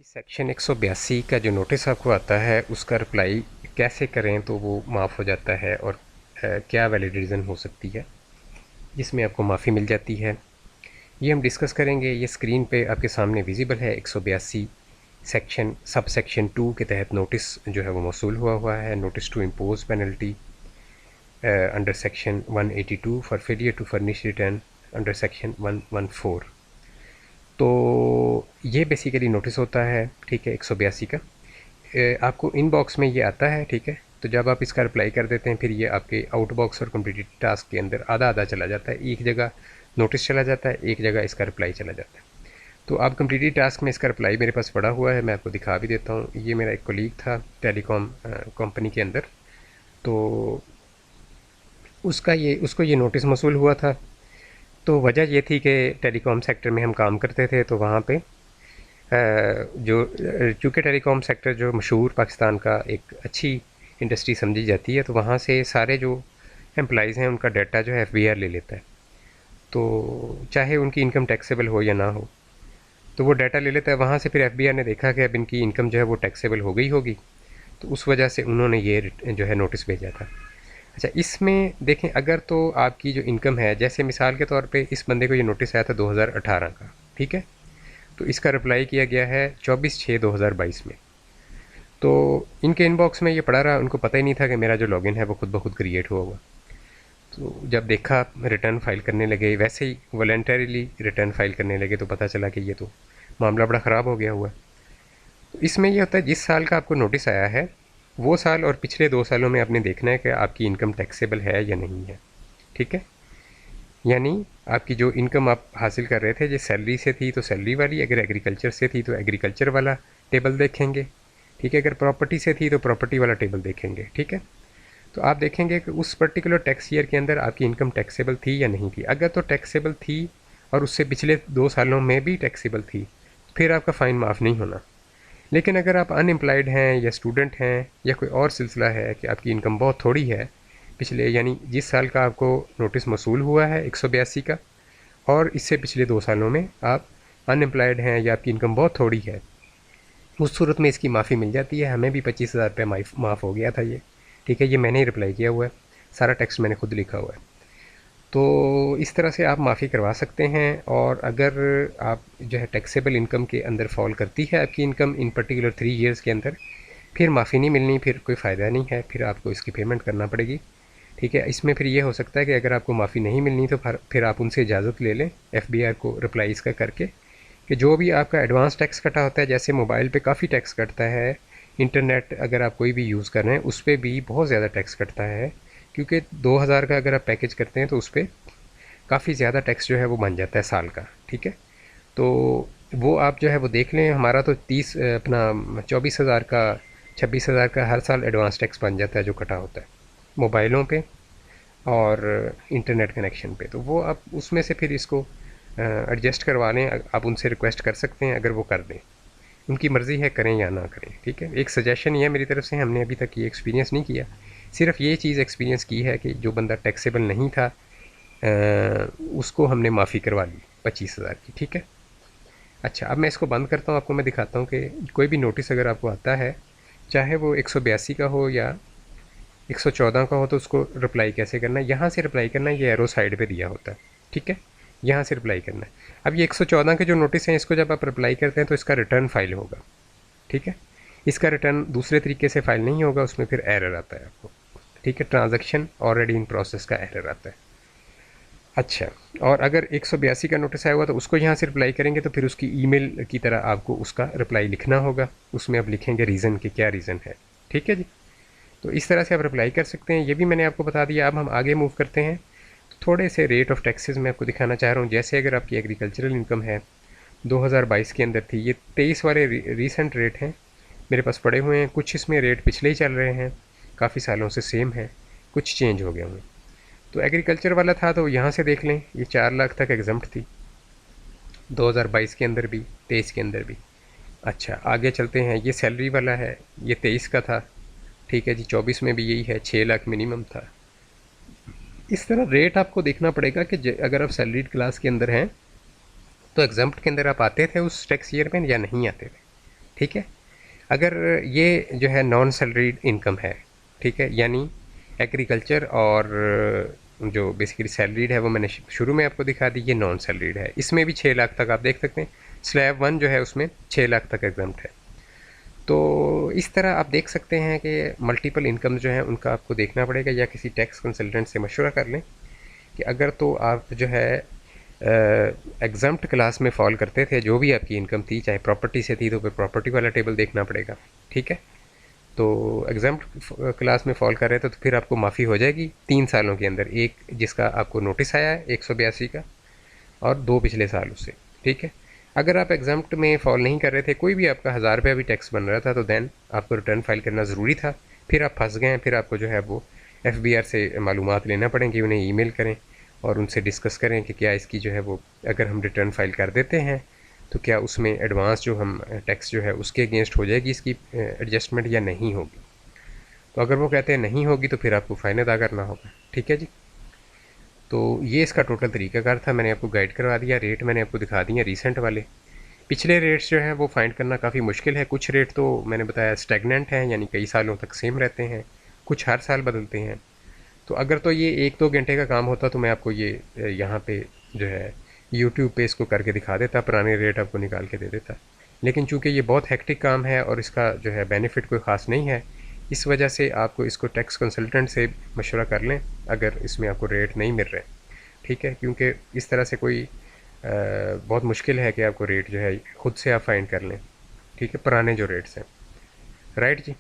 Section 182 का जो notice आपको आता है उसका रिप्लाई कैसे करें तो वो माफ़ हो जाता है और क्या वैलिड रीज़न हो सकती है जिसमें आपको माफ़ी मिल जाती है, ये हम डिस्कस करेंगे। ये स्क्रीन पे आपके सामने विजिबल है। 182 सेक्शन सब सेक्शन 2 के तहत नोटिस जो है वो मौसूल हुआ है। Notice to impose penalty under section 182 for failure to furnish return under section 114। तो ये बेसिकली नोटिस होता है, ठीक है, 182 का। आपको इनबॉक्स में ये आता है, ठीक है। तो जब आप इसका रिप्लाई कर देते हैं फिर ये आपके आउटबॉक्स और कंप्लीटेड टास्क के अंदर आधा आधा चला जाता है। एक जगह नोटिस चला जाता है, एक जगह इसका रिप्लाई चला जाता है। तो आप कंप्लीटेड टास्क में इसका रिप्लाई मेरे पास पड़ा हुआ है, मैं आपको दिखा भी देता हूँ। ये मेरा एक कोलीग था टेलीकॉम कंपनी के अंदर, तो उसको ये नोटिस मौसूल हुआ था। तो वजह ये थी कि टेलीकॉम सेक्टर में हम काम करते थे, तो वहाँ पे जो चूँकि टेलीकॉम सेक्टर जो मशहूर पाकिस्तान का एक अच्छी इंडस्ट्री समझी जाती है, तो वहाँ से सारे जो एम्प्लॉइज़ हैं उनका डाटा जो है एफबीआर ले लेता है। तो चाहे उनकी इनकम टैक्सेबल हो या ना हो, तो वो डाटा ले लेता है वहाँ से। फिर एफबीआर ने देखा कि अब इनकी इनकम जो है वो टैक्सेबल हो गई होगी, तो उस वजह से उन्होंने ये जो है नोटिस भेजा था। अच्छा, इसमें देखें, अगर तो आपकी जो इनकम है, जैसे मिसाल के तौर पे इस बंदे को ये नोटिस आया था 2018 का, ठीक है। तो इसका रिप्लाई किया गया है 24/6/2022 में। तो इनके इनबॉक्स में ये पड़ा रहा, उनको पता ही नहीं था कि मेरा जो लॉगिन है वो खुद ब खुद क्रिएट हुआ हुआ। तो जब देखा, रिटर्न फाइल करने लगे, वैसे ही वॉलंटरीली रिटर्न फाइल करने लगे, तो पता चला कि ये तो मामला बड़ा ख़राब हो गया हुआ है। तो इसमें ये होता है, जिस साल का आपको नोटिस आया है वो साल और पिछले 2 सालों में आपने देखना है कि आपकी इनकम टैक्सेबल है या नहीं है, ठीक है। यानी आपकी जो इनकम आप हासिल कर रहे थे, जो सैलरी से थी तो सैलरी वाली, अगर एग्रीकल्चर से थी तो एग्रीकल्चर वाला टेबल देखेंगे, ठीक है। अगर प्रॉपर्टी से थी तो प्रॉपर्टी वाला टेबल देखेंगे, ठीक है। तो आप देखेंगे कि उस पर्टिकुलर टैक्स ईयर के अंदर आपकी इनकम टैक्सेबल थी या नहीं थी। अगर तो टैक्सेबल थी और उससे पिछले 2 सालों में भी टैक्सेबल थी, फिर आपका फ़ाइन माफ़ नहीं होना। लेकिन अगर आप अनएम्प्लॉयड हैं या स्टूडेंट हैं या कोई और सिलसिला है कि आपकी इनकम बहुत थोड़ी है पिछले, यानी जिस साल का आपको नोटिस मौसूल हुआ है 182 का, और इससे पिछले 2 सालों में आप अनएम्प्लॉयड हैं या आपकी इनकम बहुत थोड़ी है, उस सूरत में इसकी माफ़ी मिल जाती है। हमें भी 25,000 रुपये माफ़ हो गया था ये, ठीक है। ये मैंने ही रिप्लाई किया हुआ है, सारा टेक्स्ट मैंने खुद लिखा हुआ है। तो इस तरह से आप माफ़ी करवा सकते हैं। और अगर आप जो है टैक्सेबल इनकम के अंदर फॉल करती है आपकी इनकम इन पर्टिकुलर 3 ईयर्स के अंदर, फिर माफ़ी नहीं मिलनी, फिर कोई फ़ायदा नहीं है, फिर आपको इसकी पेमेंट करना पड़ेगी, ठीक है। इसमें फिर ये हो सकता है कि अगर आपको माफ़ी नहीं मिलनी तो फिर आप उनसे इजाज़त ले लें, एफबीआर को रिप्लाई इसका करके, कि जो भी आपका एडवांस टैक्स कटा होता है, जैसे मोबाइल पे काफ़ी टैक्स कटता है, इंटरनेट अगर आप कोई भी यूज़ कर रहे हैं उस पर भी बहुत ज़्यादा टैक्स कटता है, क्योंकि 2000 का अगर आप पैकेज करते हैं तो उस पर काफ़ी ज़्यादा टैक्स जो है वो बन जाता है साल का, ठीक है। तो वो आप जो है वो देख लें। हमारा तो 24,000 का 26,000 का हर साल एडवांस टैक्स बन जाता है जो कटा होता है मोबाइलों पे और इंटरनेट कनेक्शन पे। तो वो आप उसमें से फिर इसको एडजस्ट करवा लें। आप उनसे रिक्वेस्ट कर सकते हैं, अगर वो कर दें, उनकी मर्ज़ी है करें या ना करें, ठीक है। एक सजेशन ये है मेरी तरफ से, हमने अभी तक ये एक्सपीरियंस नहीं किया, सिर्फ ये चीज़ एक्सपीरियंस की है कि जो बंदा टैक्सेबल नहीं था उसको हमने माफ़ी करवा ली 25,000 की, ठीक है। अच्छा, अब मैं इसको बंद करता हूँ, आपको मैं दिखाता हूँ कि कोई भी नोटिस अगर आपको आता है, चाहे वो 182 का हो या 114 का हो, तो उसको रिप्लाई कैसे करना है। यहाँ से रिप्लाई करना है, ये एरो साइड पे दिया होता है, ठीक है। यहाँ से रिप्लाई करना है। अब ये 114 के जो नोटिस हैं, इसको जब आप रिप्लाई करते हैं तो इसका रिटर्न फाइल होगा, ठीक है। इसका रिटर्न दूसरे तरीके से फाइल नहीं होगा, उसमें फिर एरर आता है आपको, ठीक है। ट्रांजैक्शन ऑलरेडी इन प्रोसेस का एरर आता है। अच्छा, और अगर 182 का नोटिस आया हुआ तो उसको यहाँ से रिप्लाई करेंगे तो फिर उसकी ईमेल की तरह आपको उसका रिप्लाई लिखना होगा। उसमें आप लिखेंगे रीज़न कि क्या रीज़न है, ठीक है जी। तो इस तरह से आप रिप्लाई कर सकते हैं। ये भी मैंने आपको बता दिया। अब हम आगे मूव करते हैं। तो थोड़े से रेट ऑफ टैक्सेस मैं आपको दिखाना चाह रहा हूँ। जैसे अगर आपकी एग्रीकल्चरल इनकम है 2022 के अंदर थी, ये 23 वाले रीसेंट रेट हैं मेरे पास पड़े हुए हैं। कुछ इसमें रेट पिछले ही चल रहे हैं, काफ़ी सालों से सेम है, कुछ चेंज हो गए हुए। तो एग्रीकल्चर वाला था तो यहाँ से देख लें, ये 4 लाख तक एग्जम्प्ट थी 2022 के अंदर भी, 23 के अंदर भी। अच्छा, आगे चलते हैं। ये सैलरी वाला है, ये 23 का था, ठीक है जी। 24 में भी यही है, 6 लाख मिनिमम था। इस तरह रेट आपको देखना पड़ेगा कि अगर आप सैलरीड क्लास के अंदर हैं तो एग्जम्प्ट के अंदर आप आते थे उस टैक्स ईयर में या नहीं आते थे, ठीक है। अगर ये जो है नॉन सैलरीड इनकम है, ठीक है, यानी एग्रीकल्चर और जो बेसिकली सैलरीड है वो मैंने शुरू में आपको दिखा दी, ये नॉन सैलरीड है। इसमें भी 6 लाख तक आप देख सकते हैं। स्लैब 1 जो है उसमें 6 लाख तक एग्जाम्प्ट है। तो इस तरह आप देख सकते हैं कि मल्टीपल इनकम जो है उनका आपको देखना पड़ेगा, या किसी टैक्स कंसल्टेंट से मशवरा कर लें कि अगर तो आप जो है एग्जाम्प्ट क्लास में फॉल करते थे, जो भी आपकी इनकम थी, चाहे प्रॉपर्टी से थी तो फिर प्रॉपर्टी वाला टेबल देखना पड़ेगा, ठीक है। तो एग्जाम्प्ट क्लास में फॉल कर रहे थे तो फिर आपको माफ़ी हो जाएगी 3 सालों के अंदर, एक जिसका आपको नोटिस आया है 182 का, और 2 पिछले साल उससे, ठीक है। अगर आप एग्जाम्प्ट में फॉल नहीं कर रहे थे, कोई भी आपका 1000 रुपया भी टैक्स बन रहा था, तो देन आपको रिटर्न फाइल करना ज़रूरी था। फिर आप फंस गए हैं, फिर आपको जो है वो FBR से मालूमात लेना पड़ेंगी, उन्हें ईमेल करें और उनसे डिस्कस करें कि क्या इसकी जो है वो, अगर हम रिटर्न फाइल कर देते हैं तो क्या उसमें एडवांस जो हम टैक्स जो है उसके अगेंस्ट हो जाएगी इसकी एडजस्टमेंट या नहीं होगी। तो अगर वो कहते हैं नहीं होगी तो फिर आपको फ़ाइन अदा करना होगा, ठीक है जी। तो ये इसका टोटल तरीकाकार था, मैंने आपको गाइड करवा दिया। रेट मैंने आपको दिखा दिए रिसेंट वाले। पिछले रेट्स जो हैं वो फाइंड करना काफ़ी मुश्किल है। कुछ रेट तो मैंने बताया स्टैगनेंट हैं, यानी कई सालों तक सेम रहते हैं, कुछ हर साल बदलते हैं। तो अगर तो ये 1-2 घंटे का काम होता तो मैं आपको ये यहाँ पे जो है यूट्यूब पे इसको करके दिखा देता, पुराने रेट आपको निकाल के दे देता। लेकिन चूंकि ये बहुत हेक्टिक काम है और इसका जो है बेनिफिट कोई ख़ास नहीं है, इस वजह से आपको इसको टैक्स कंसल्टेंट से मशवरा कर लें अगर इसमें आपको रेट नहीं मिल रहे, ठीक है। क्योंकि इस तरह से कोई बहुत मुश्किल है कि आपको रेट जो है ख़ुद से आप फाइंड कर लें, ठीक है, पुराने जो रेट्स हैं। राइट जी।